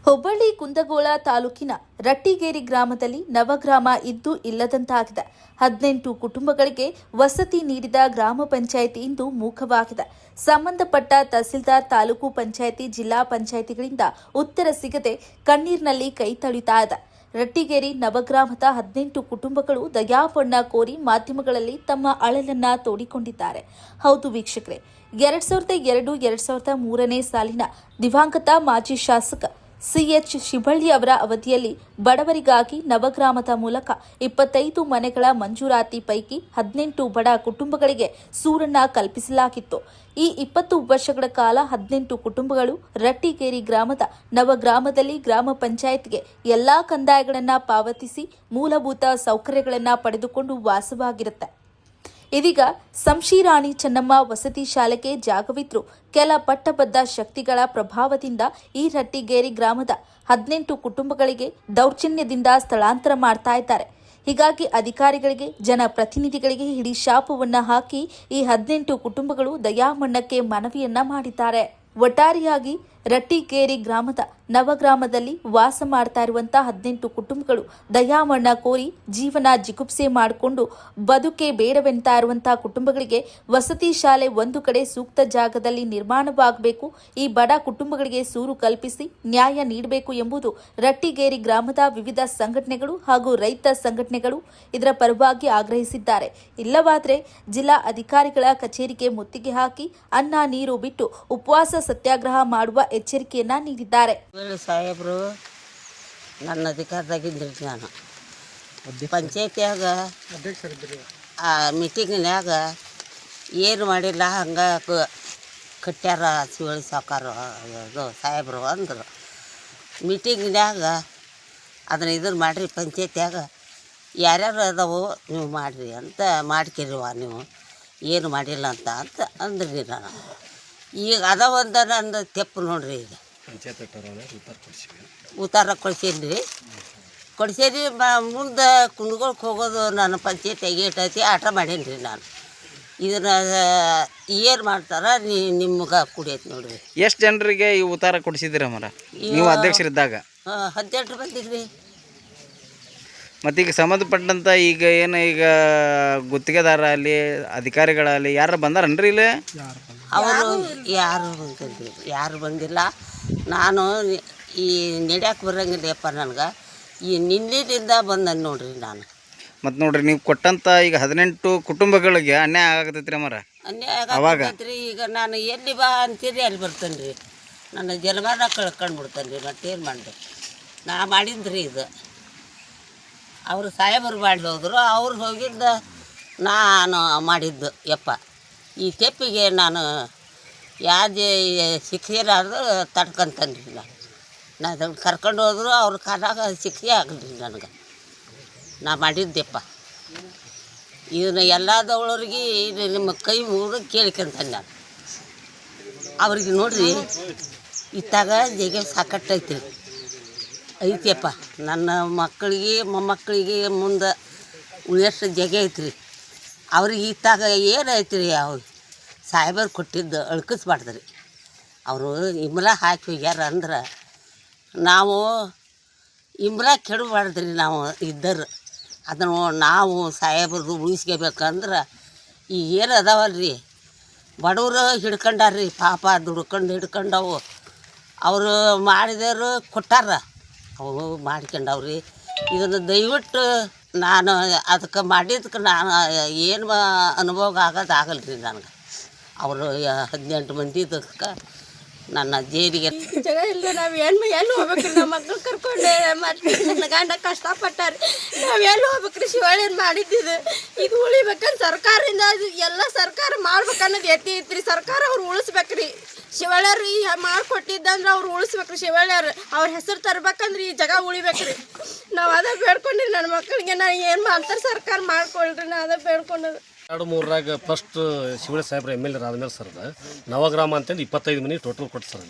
ಹುಬ್ಬಳ್ಳಿ ಕುಂದಗೋಳ ತಾಲೂಕಿನ ರಟ್ಟಿಗೇರಿ ಗ್ರಾಮದಲ್ಲಿ ನವಗ್ರಾಮ ಇದ್ದು ಇಲ್ಲದಂತಾಗಿದೆ. 18 ಕುಟುಂಬಗಳಿಗೆ ವಸತಿ ನೀಡಿದ ಗ್ರಾಮ ಪಂಚಾಯಿತಿ ಇಂದು ಮೂಕವಾಗಿದೆ. ಸಂಬಂಧಪಟ್ಟ ತಹಸೀಲ್ದಾರ್, ತಾಲೂಕು ಪಂಚಾಯಿತಿ, ಜಿಲ್ಲಾ ಪಂಚಾಯಿತಿಗಳಿಂದ ಉತ್ತರ ಸಿಗದೆ ಕಣ್ಣೀರಿನಲ್ಲಿ ಕೈ ತೊಳಿತಾ ಇದೆ. ರಟ್ಟಿಗೇರಿ ನವಗ್ರಾಮದ 18 ಕುಟುಂಬಗಳು ದಯಾಮರಣ ಕೋರಿ ಮಾಧ್ಯಮಗಳಲ್ಲಿ ತಮ್ಮ ಅಳಲನ್ನ ತೋಡಿಕೊಂಡಿದ್ದಾರೆ. ಹೌದು ವೀಕ್ಷಕರೇ, 2002-2003ನೇ ಸಾಲಿನ ದಿವಂಗತ ಮಾಜಿ ಶಾಸಕ ಸಿಎಚ್ ಶಿಬಳ್ಳಿ ಅವರ ಅವಧಿಯಲ್ಲಿ ಬಡವರಿಗಾಗಿ ನವಗ್ರಾಮದ ಮೂಲಕ 25 ಮನೆಗಳ ಮಂಜೂರಾತಿ ಪೈಕಿ 18 ಬಡ ಕುಟುಂಬಗಳಿಗೆ ಸೂರನ್ನ ಕಲ್ಪಿಸಲಾಗಿತ್ತು. ಈ 20 ವರ್ಷಗಳ ಕಾಲ 18 ಕುಟುಂಬಗಳು ರಟ್ಟಿಗೇರಿ ಗ್ರಾಮದ ನವಗ್ರಾಮದಲ್ಲಿ ಗ್ರಾಮ ಪಂಚಾಯತ್ಗೆ ಎಲ್ಲಾ ಕಂದಾಯಗಳನ್ನು ಪಾವತಿಸಿ ಮೂಲಭೂತ ಸೌಕರ್ಯಗಳನ್ನು ಪಡೆದುಕೊಂಡು ವಾಸವಾಗಿರುತ್ತೆ. ಇದೀಗ ಸಂಶಿರಾಣಿ ಚೆನ್ನಮ್ಮ ವಸತಿ ಶಾಲೆಗೆ ಜಾಗವಿದ್ರು ಕೆಲ ಪಟ್ಟಬದ್ಧ ಶಕ್ತಿಗಳ ಪ್ರಭಾವದಿಂದ ಈ ರಟ್ಟಿಗೇರಿ ಗ್ರಾಮದ 18 ಕುಟುಂಬಗಳಿಗೆ ದೌರ್ಜನ್ಯದಿಂದ ಸ್ಥಳಾಂತರ ಮಾಡ್ತಾ ಇದ್ದಾರೆ. ಹೀಗಾಗಿ ಅಧಿಕಾರಿಗಳಿಗೆ, ಜನಪ್ರತಿನಿಧಿಗಳಿಗೆ ಹಿಡಿ ಶಾಪವನ್ನ ಹಾಕಿ ಈ 18 ಕುಟುಂಬಗಳು ದಯಾಮರಣಕ್ಕೆ ಮನವಿಯನ್ನ ಮಾಡಿದ್ದಾರೆ. ಒಟ್ಟಾರೆಯಾಗಿ ರಟ್ಟಿಗೇರಿ ಗ್ರಾಮದ ನವಗ್ರಾಮದಲ್ಲಿ ವಾಸ ಮಾಡ್ತಾ ಇರುವಂತಹ 18 ಕುಟುಂಬಗಳು ದಯಾಮರಣ ಕೋರಿ ಜೀವನ ಜಿಗುಪ್ಸೆ ಮಾಡಿಕೊಂಡು ಬದುಕೆ ಬೇಡವೆಂತ ಇರುವಂತಹ ಕುಟುಂಬಗಳಿಗೆ ವಸತಿ ಶಾಲೆ ಒಂದು ಕಡೆ ಸೂಕ್ತ ಜಾಗದಲ್ಲಿ ನಿರ್ಮಾಣವಾಗಬೇಕು, ಈ ಬಡ ಕುಟುಂಬಗಳಿಗೆ ಸೂರು ಕಲ್ಪಿಸಿ ನ್ಯಾಯ ನೀಡಬೇಕು ಎಂಬುದು ರಟ್ಟಿಗೇರಿ ಗ್ರಾಮದ ವಿವಿಧ ಸಂಘಟನೆಗಳು ಹಾಗೂ ರೈತ ಸಂಘಟನೆಗಳು ಇದರ ಪರವಾಗಿ ಆಗ್ರಹಿಸಿದ್ದಾರೆ. ಇಲ್ಲವಾದರೆ ಜಿಲ್ಲಾ ಅಧಿಕಾರಿಗಳ ಕಚೇರಿಗೆ ಮುತ್ತಿಗೆ ಹಾಕಿ ಅನ್ನ ನೀರು ಬಿಟ್ಟು ಉಪವಾಸ ಸತ್ಯಾಗ್ರಹ ಮಾಡುವ ಎಚ್ಚರಿಕೆಯನ್ನ ನೀಡಿದ್ದಾರೆ. ಸಾಹೇಬರು ನನ್ನ ಅಧಿಕಾರದಾಗಿದ್ರಿ. ನಾನು ಪಂಚಾಯತಿಯಾಗ ಆ ಮೀಟಿಂಗ್ನ್ಯಾಗ ಏನು ಮಾಡಿಲ್ಲ ಹಂಗೆ ಕಟ್ಟ್ಯಾರ ಶಿವಳ್ಳಿ ಸಾವ್ಕಾರ ಅದು ಸಾಹೇಬರು ಅಂದರು. ಮೀಟಿಂಗ್ನ್ಯಾಗ ಅದನ್ನ ಇದನ್ನು ಮಾಡಿರಿ, ಪಂಚಾಯತಿಯಾಗ ಯಾರ್ಯಾರು ಅದಾವೋ ನೀವು ಮಾಡಿರಿ ಅಂತ ಮಾಡ್ಕಿರಿವ, ನೀವು ಏನು ಮಾಡಿಲ್ಲ ಅಂತ ಅಂದ್ರಿ. ನಾನು ಈಗ ಅದಾವಂದ ನಂದು ತೆಪ್ಪು ನೋಡ್ರಿ. ಈಗ ಉತ್ತಾರ ಕೊಡ್ಸೀನಿ ಮುಂದೆ ಕುಂಡ್ಕೊಳಕ್ಕೆ ಹೋಗೋದು ನಾನು ಪಂಚಾಯತಿಯಾಗ ಏಟೈತಿ ಆಟ ಮಾಡೇನಿ ರೀ. ನಾನು ಇದನ್ನು ಏನು ಮಾಡ್ತಾರ ನಿಮ್ಗೆ ಕುಡಿಯೈತಿ ನೋಡ್ರಿ. ಎಷ್ಟು ಜನರಿಗೆ ಈ ಉತ್ತಾರ ಕೊಡಿಸಿದ್ದೀರ ಮರ ನೀವು ಅಧ್ಯಕ್ಷರಿದ್ದಾಗ? 18 ಬಂದಿದ್ರಿ. ಮತ್ತೀಗ ಸಂಬಂಧಪಟ್ಟಂತ ಈಗ ಏನು ಈಗ ಗುತ್ತಿಗೆದಾರ ಅಲ್ಲಿ ಅಧಿಕಾರಿಗಳಲ್ಲಿ ಯಾರು ಬಂದಾರನ್ರಿ ಇಲ್ಲಿ? ಅವರು ಯಾರು ಬಂದಿಲ್ಲ. ನಾನು ಈ ನಡೆಯಕ್ಕೆ ಬರೋಂಗಿಲ್ಲಪ್ಪ, ನನಗೆ ಈ ನಿನ್ನೆದಿಂದ ಬಂದನು ನೋಡ್ರಿ. ನಾನು ಮತ್ತು ನೋಡ್ರಿ, ನೀವು ಕೊಟ್ಟಂತ ಈಗ 18 ಕುಟುಂಬಗಳಿಗೆ ಅನ್ಯಾಯ ಆಗತೈತ್ರಿ ಮರ. ಅನ್ಯಾಯ ಆಗತ್ತೈತ್ರಿ. ಈಗ ನಾನು ಎಲ್ಲಿ ಬಾ ಅಂತೀರಿ ಅಲ್ಲಿ ಬರ್ತೇನೆ ರೀ. ನನ್ನ ಜನ್ಮನ ಕಳ್ಕೊಂಡ್ಬಿಡ್ತೇನೆ ರೀ. ಮತ್ತೇನು ಮಾಡಿದೆ? ನಾ ಮಾಡಿದ್ರಿ ಇದು. ಅವರು ಸಾಹೇಬರು ಮಾಡಿ ಹೋದರು, ಅವ್ರು ಹೋಗಿದ್ದ ನಾನು ಮಾಡಿದ್ದು. ಯಪ್ಪ, ಈ ತೆಪ್ಪಿಗೆ ನಾನು ಯಾವ್ದೇ ಶಿಕ್ಷೆರಾದ್ರು ತಡ್ಕೊಂತನ್ರಿ. ನಾನು ಅದನ್ನು ಕರ್ಕೊಂಡು ಹೋದ್ರು ಅವ್ರ ಕಾಲಾಗ ಶಿಕ್ಷೆ ಆಗಲ್ರಿ ನನಗೆ. ನಾ ಮಾಡಿದ್ದೆಪ್ಪ. ಇದನ್ನು ಎಲ್ಲದವ್ರಿಗೆ ಇದು ನಿಮ್ಮ ಕೈ ಮುಗಿದು ಕೇಳ್ಕೊಂತಾನೆ ನಾನು. ಅವ್ರಿಗೆ ನೋಡ್ರಿ, ಇತ್ತಾಗ ಜಗ ಸಾಕಟ್ಟೈತಿ ಐತಿಯಪ್ಪ. ನನ್ನ ಮಕ್ಕಳಿಗೆ ಮೊಮ್ಮಕ್ಕಳಿಗೆ ಮುಂದೆ ಉಳಿಯೋಷ್ಟು ಜಾಗ ಐತ್ರಿ. ಅವ್ರಿಗೆ ಇತ್ತಾಗ ಏನೈತಿ ರೀ, ಅವ್ರು ಸಾಹೇಬರು ಕೊಟ್ಟಿದ್ದು ಅಳ್ಕಿಸ್ಬಾರ್ದ್ರಿ. ಅವರು ಇಂಬ್ಲ ಹಾಕಿ ಹೋಗ್ಯಾರ ಅಂದ್ರೆ ನಾವು ಇಂಬ್ಲ ಕೆಡಬಾರ್ದ್ರಿ. ನಾವು ಇದ್ದರು ಅದನ್ನು ನಾವು ಸಾಹೇಬರು ಉಳಿಸ್ಕೋಬೇಕಂದ್ರೆ ಈ ಏನು ಅದಾವಲ್ರಿ ಬಡವರು ಹಿಡ್ಕೊಂಡಾರ್ರಿ. ಪಾಪ ದುಡ್ಕೊಂಡು ಹಿಡ್ಕೊಂಡವು ಅವರು ಮಾಡಿದವರು ಕೊಟ್ಟಾರ, ಅವು ಮಾಡ್ಕೊಂಡವ್ರಿ. ಇದನ್ನು ದಯವಿಟ್ಟು ನಾನು ಅದಕ್ಕೆ ಮಾಡಿದ್ದಕ್ಕೆ ನಾನು ಏನು ಅನುಭವ ಆಗೋದಾಗಲ್ರಿ ನನಗೆ. ಅವರು 18 ಮಂದಿ ಇದಕ್ಕೆ ನನ್ನ ಜೇರಿಗೆ ಜಾಗ ಇಲ್ಲ. ನಾವು ಎಲ್ಲಿ ಹೋಗ್ಬೇಕ್ರಿ? ನಮ್ಮ ಮಕ್ಳು ಕರ್ಕೊಂಡೆ ಮತ್ತು ನನ್ನ ಗಂಡ ಕಷ್ಟಪಟ್ಟಾರೆ. ನಾವು ಎಲ್ಲಿ ಹೋಗ್ಬೇಕ್ರಿ? ಶಿವಳ್ಳಿ ಮಾಡಿದ್ದಿದ್ದು ಇದು ಉಳಿಬೇಕಂದ್ರೆ ಸರ್ಕಾರದಿಂದ ಎಲ್ಲ ಸರ್ಕಾರ ಮಾಡ್ಬೇಕನ್ನೋದು ಎತ್ತಿ ಐತ್ರಿ. ಸರ್ಕಾರ ಅವ್ರು ಉಳಿಸ್ಬೇಕ್ರಿ. ಶಿವಳ್ಳಿಯವ್ರು ಈ ಮಾಡಿಕೊಟ್ಟಿದ್ದಂದ್ರೆ ಅವ್ರು ಉಳಿಸ್ಬೇಕ್ರಿ. ಶಿವಳ್ಳಿಯವ್ರು ಅವ್ರ ಹೆಸರು ತರ್ಬೇಕಂದ್ರೆ ಈ ಜಾಗ ಉಳಿಬೇಕ್ರಿ. ನಾವು ಅದೇ ಬೇಡ್ಕೊಂಡಿರಿ. ನನ್ನ ಮಕ್ಕಳಿಗೆ ನಾನು ಏನು ಮಾಡ್ತಾರೆ ಸರ್ಕಾರ ಮಾಡ್ಕೊಳ್ರಿ. ನಾ ಅದೇ ಬೇಡ್ಕೊಂಡದು. 2003 ಫಸ್ಟ್ ಶಿವಳ್ಳಿ ಸಾಹೇಬ್ರ MLA ಆದಮೇಲೆ ಸರ್ ನವಗ್ರಾಮ ಅಂತಂದು 25 ಮನೆ ಟೋಟಲ್ ಕೊಟ್ಟು ಸರ್.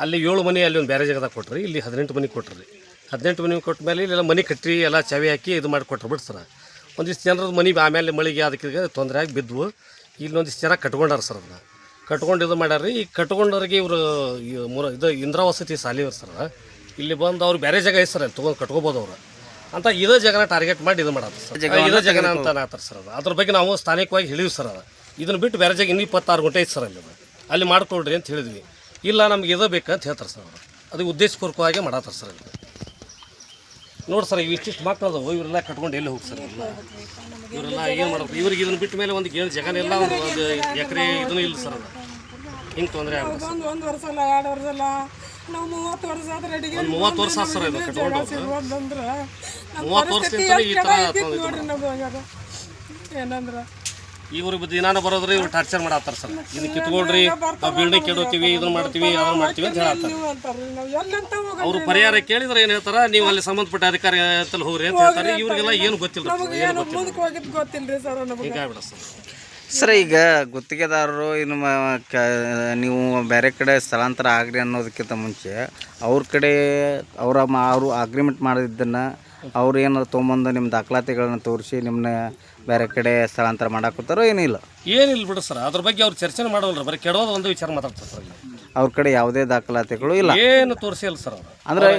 ಅಲ್ಲಿ 7 ಮನೆ ಅಲ್ಲಿ ಒಂದು ಬೇರೆ ಜಾಗದಾಗ ಕೊಟ್ರಿ. ಇಲ್ಲಿ 18 ಮನೆ ಕೊಟ್ರಿ. 18 ಮನೆ ಕೊಟ್ಟ ಮೇಲೆ ಇಲ್ಲೆಲ್ಲ ಮನೆ ಕಟ್ಟಿ ಎಲ್ಲ ಚಾವಿ ಹಾಕಿ ಇದು ಮಾಡಿ ಕೊಟ್ರು ಬಿಟ್ಟು ಸರ್. ಒಂದಿಷ್ಟು ಜನರ ಮನೆ ಆಮೇಲೆ ಮಳೆಗೆ ಅದಕ್ಕೆ ತೊಂದರೆ ಆಗಿ ಬಿದ್ದವು. ಇಲ್ಲೊಂದಿಷ್ಟು ಜನ ಕಟ್ಕೊಂಡಾರ ಸರ್. ಅದನ್ನ ಕಟ್ಕೊಂಡು ಇದು ಮಾಡ್ಯಾರ. ಈ ಕಟ್ಕೊಂಡವ್ರಿಗೆ ಇವರು ಇದು ಇಂದಿರಾ ವಸತಿ ಶಾಲೆಯವ್ರು ಸರ್. ಇಲ್ಲಿ ಬಂದು ಅವ್ರು ಬೇರೆ ಜಾಗ ಐತೆ ಸರ್ ಅಲ್ಲಿ ತೊಗೊಂಡು ಕಟ್ಕೋಬೋದು ಅವ್ರು ಅಂತ ಇದೇ ಜಾಗನ ಟಾರ್ಗೆಟ್ ಮಾಡಿ ಇದು ಮಾಡೋದು ಸರ್ ಇದೇ ಜಾಗನ ಅಂತ ಅನ್ನತ್ತಾರೆ ಸರ್ ಅದು ಅದ್ರ ಬಗ್ಗೆ ನಾವು ಸ್ಥಾನಿಕವಾಗಿ ಹೇಳಿದ್ವಿ ಸರ್ ಅದು ಇದನ್ನು ಬಿಟ್ಟು ಬೇರೆ ಜಾಗ ಇನ್ನೂ 26 ಗುಂಟೆ ಐತೆ ಸರ್ ಅಲ್ಲಿ ಮಾಡ್ಕೊಳ್ರಿ ಅಂತ ಹೇಳಿದ್ವಿ ಇಲ್ಲ ನಮ್ಗೆ ಇದೇ ಬೇಕಂತ ಹೇಳ್ತಾರೆ ಸರ್ ಅವರು ಅದಕ್ಕೆ ಉದ್ದೇಶಪೂರ್ವಕವಾಗಿ ಮಾಡತ್ತಾರೆ ಸರ್ ಅಲ್ಲಿ ನೋಡಿ ಸರ್ ಇಷ್ಟಿಷ್ಟು ಮಕ್ಕಳು ಅದಾವೆ ಇವರೆಲ್ಲ ಕಟ್ಕೊಂಡು ಎಲ್ಲಿ ಹೋಗಿ ಸರ್ ಇವರೆಲ್ಲ ಏನು ಮಾಡೋದು ಇವ್ರಿಗೆ ಇದನ್ನು ಬಿಟ್ಟ ಮೇಲೆ ಒಂದು ಏನು ಜಾಗನೆಲ್ಲ ಒಂದು ಎಕರೆ ಇದನ್ನು ಇಲ್ಲ ಸರ್ ಅದು ಹಿಂಗೆ ತೊಂದರೆ ಆಗುತ್ತೆ ಒಂದು ವರ್ಷ ಅಲ್ಲ 2 ವರ್ಷ ಅಲ್ಲ ನಾವು 30 ವರ್ಷ ಆದ್ರೆ ಅಡಿಗೆ ಒಂದು 30 ವರ್ಷ ಆಯ್ತು ಸರ್ ಇದು ಕಟ್ಕೊಂಡು ಅಂದ್ರೆ 30 ವರ್ಷದಿಂದ ಈ ಥರ ನೋಡ್ರಿ ನಮ್ಗೆ ಏನಂದ್ರೆ ಇವ್ರಿಗೆ ದಿನಾನ ಬರೋದ್ರೆ ಇವ್ರು ಟಾರ್ಚರ್ ಮಾಡತ್ತಾರೆ ಸರ್ ಇದನ್ನ ಕಿತ್ಕೊಳ್ರಿ ನಾವು ಬಿಲ್ಡಿಂಗ್ ಕೆಡೋತೀವಿ ಇದನ್ನ ಮಾಡ್ತೀವಿ ಅದನ್ನ ಮಾಡ್ತೀವಿ ಅಂತ ಹೇಳ್ತಾರೆ ಅಂತಾರೆ ನಾವು ಎಲ್ಲಂತ ಹೋಗ ಅವರು ಪರಿಹಾರ ಕೇಳಿದ್ರೆ ಏನು ಹೇಳ್ತಾರೆ ನೀವು ಅಲ್ಲಿ ಸಂಬಂಧಪಟ್ಟ ಅಧಿಕಾರಿ ಅಂತಲ್ಲಿ ಹೋಗ್ರಿ ಅಂತ ಹೇಳ್ತಾರೆ ಇವ್ರಿಗೆಲ್ಲ ಏನು ಗೊತ್ತಿಲ್ಲ ಏನು ಗೊತ್ತಿಲ್ಲ ಮುಂದಕ್ಕೆ ಹೋಗಿದ್ದು ಗೊತ್ತಿಲ್ರಿ ಸರ್ ನಮಗೆ ಹಿಂಗಾಗ್ಬಿಡ ಸರ್ ಸರ್ ಈಗ ಗುತ್ತಿಗೆದಾರರು ಇನ್ನು ನೀವು ಬೇರೆ ಕಡೆ ಸ್ಥಳಾಂತರ ಆಗ್ರಿ ಅನ್ನೋದಕ್ಕಿಂತ ಮುಂಚೆ ಅವ್ರ ಕಡೆ ಅವರು ಅಗ್ರಿಮೆಂಟ್ ಮಾಡಿದ್ದನ್ನು ಅವ್ರು ಏನಾದ್ರು ತೊಗೊಂಬಂದು ನಿಮ್ಮ ದಾಖಲಾತಿಗಳನ್ನ ತೋರಿಸಿ ನಿಮ್ಮನ್ನ ಬೇರೆ ಕಡೆ ಸ್ಥಳಾಂತರ ಮಾಡಾಕತ್ತಾರೋ ಏನಿಲ್ಲ ಏನಿಲ್ಲ ಬಿಡು ಸರ್ ಅದ್ರ ಬಗ್ಗೆ ಅವ್ರು ಚರ್ಚೆ ಮಾಡೋಲ್ರಿ ಬರೀ ಕೆಡೋದು ಒಂದು ವಿಚಾರ ಮಾತಾಡ್ತಾರೆ ಸರ್ ಅವ್ರ ಕಡೆ ಯಾವುದೇ ದಾಖಲಾತಿಗಳು ಇಲ್ಲ ಏನು ತೋರಿಸಿಲ್ಲ ಸರ್ ಅವರು ಅಂದರೆ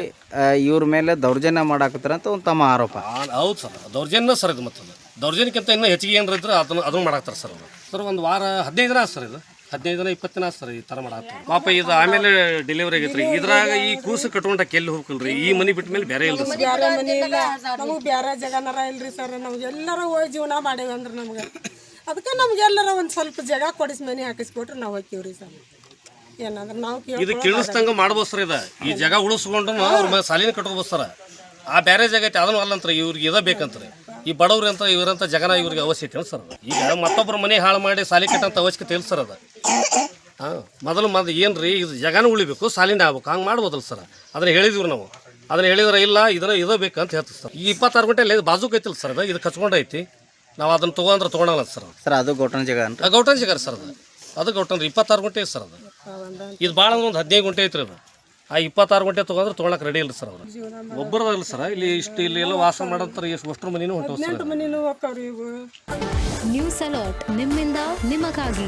ಇವ್ರ ಮೇಲೆ ದೌರ್ಜನ್ಯ ಮಾಡಾಕತ್ತಾರ ಅಂತ ಒಂದು ತಮ್ಮ ಆರೋಪ ಹೌದು ಸರ್ ದೌರ್ಜನ್ಯ ಸರ್ ಇದು ಮತ್ತದು ದೌರ್ಜನ್ಯಕ್ಕಿಂತ ಇನ್ನೂ ಹೆಚ್ಚಿಗೆ ಏನಾರ ಇದ್ರೆ ಅದನ್ನು ಮಾಡಾಕ್ತಾರೆ ಸರ್ ಅವರು ಸರ್ ಒಂದು ವಾರ 15 ದಿನ ಸರ್ ಇದು 15 ದಿನ 20 ದಿನ ಸರ್ ಈ ಥರ ಮಾಡಾಕ್ತಾರೆ ಪಾಪ ಇದು ಆಮೇಲೆ ಡೆಲಿವರಿ ಆಗೈತೆ ರೀ ಇದ್ರಾಗ ಈ ಕೂಸು ಕಟ್ಕೊಂಡಕ್ಕೆ ಎಲ್ಲಿ ಹೋಗ್ಕಲ್ರಿ ಈ ಮನೆ ಬಿಟ್ಟ ಮೇಲೆ ಬೇರೆ ಇಲ್ಲ ಸರ್ ಬೇರೆ ಮನೆ ಇಲ್ಲ ನಮಗೆ ಬೇರೆ ಜಾಗನಾರ ಇಲ್ರಿ ಸರ್ ನಾವು ಎಲ್ಲರೂ ಹೋಗಿ ಜೀವನ ಮಾಡೇವಿ ಅಂದ್ರೆ ನಮ್ಗೆ ಅದಕ್ಕೆ ನಮ್ಗೆ ಎಲ್ಲರ ಒಂದು ಸ್ವಲ್ಪ ಜಾಗ ಕೊಡಿಸಿ ಮನೆ ಹಾಕಿಸ್ಕೊಟ್ರೆ ನಾವು ಹೋಗ್ತೀವ್ರಿ ಸರ್ ಏನಂದ್ರೆ ನಾವು ಇದು ಕೇಳಿಸ್ದಂಗೆ ಮಾಡ್ಬೋದು ಸರ್ ಇದು ಈ ಜಾಗ ಉಳಿಸ್ಕೊಂಡು ಅವ್ರ ಸಾಲಿನ ಕಟ್ಕೋಬೋದು ಸರ್ ಆ ಬೇರೆ ಜಾಗ ಐತೆ ಅದನ್ನು ಅಲ್ಲಂತಾರೆ ಇವ್ರಿಗೆ ಇದೇ ಬೇಕಂತಾರೆ ಈ ಬಡವ್ರಿ ಅಂತ ಇವರಂತ ಜಗನ ಇವ್ರಿಗೆ ಅವಶ್ಯಕತೆ ಇಲ್ಲ ಸರ್ ಅದು ಈಗ ಮತ್ತೊಬ್ಬರ ಮನೆ ಹಾಳು ಮಾಡಿ ಸಾಲಿ ಕಟ್ಟಂತ ಅವಶ್ಯಕತೆ ಇಲ್ಲ ಸರ್ ಅದು ಹಾಂ ಮೊದಲು ಏನು ರೀ ಇದು ಜಗನ ಉಳಿಬೇಕು ಸಾಲಿನ ಆಗ್ಬೇಕು ಹಂಗೆ ಮಾಡ್ಬೋದಲ್ಲ ಸರ್ ಅದನ್ನ ಹೇಳಿದ್ವಿ ನಾವು ಅದನ್ನ ಹೇಳಿದ್ರೆ ಇಲ್ಲ ಇದೇ ಬೇಕಂತ ಹೇಳ್ತೀವಿ ಸರ್ ಈ 26 ಗಂಟೆ ಬಾಜುಕ್ ಐತಿಲ್ಲ ಸರ್ ಅದು ಇದು ಕಚ್ಕೊಂಡೈತಿ ನಾವು ಅದನ್ನು ತೊಗೊಂಡ್ರೆ ತೊಗೊಳಲ್ಲ ಸರ್ ಸರ್ ಅದು ಗೌಟನ ಜಾಗ ಅಂತ ಗೌಟನ್ ಜಾಗ ಸರ್ ಅದು ಗೌಟನ್ 26 ಗಂಟೆ ಐತೆ ಸರ್ ಅದು ಇದು ಭಾಳ ಅಂದ್ರೆ ಒಂದು 15 ಗಂಟೆ ಐತ್ರಿ ಅದು ಆ 26 ಗಂಟೆ ತೊಗೊಂಡ್ರೆ ತೊಗೊಳಕ್ಕೆ ರೆಡಿ ಇಲ್ಲ ಸರ್ ಅವರು ಒಬ್ಬರದಲ್ಲ ಸರ್ ಇಲ್ಲಿ ಎಲ್ಲ ವಾಸ ಮಾಡಂತಾರೆ ಎಷ್ಟು ಮನಿನೂ ಹೊಂಟವು ಸರ್ ಮನೆಯೂ ಹೋಗ್ತಾವ್ರಿ ಇವು ನ್ಯೂಸ್ ಅಲರ್ಟ್ ನಿಮ್ಮಿಂದ ನಿಮಗಾಗಿ